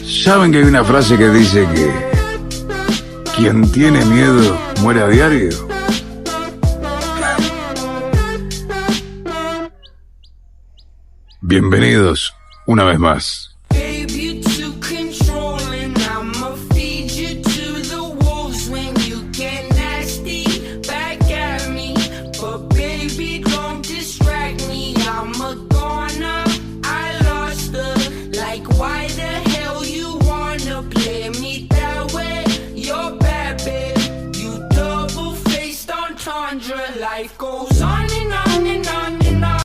¿Saben que hay una frase que dice que quien tiene miedo muere a diario? Bienvenidos una vez más. Baby, too controlling. I'ma feed you to the wolves when you get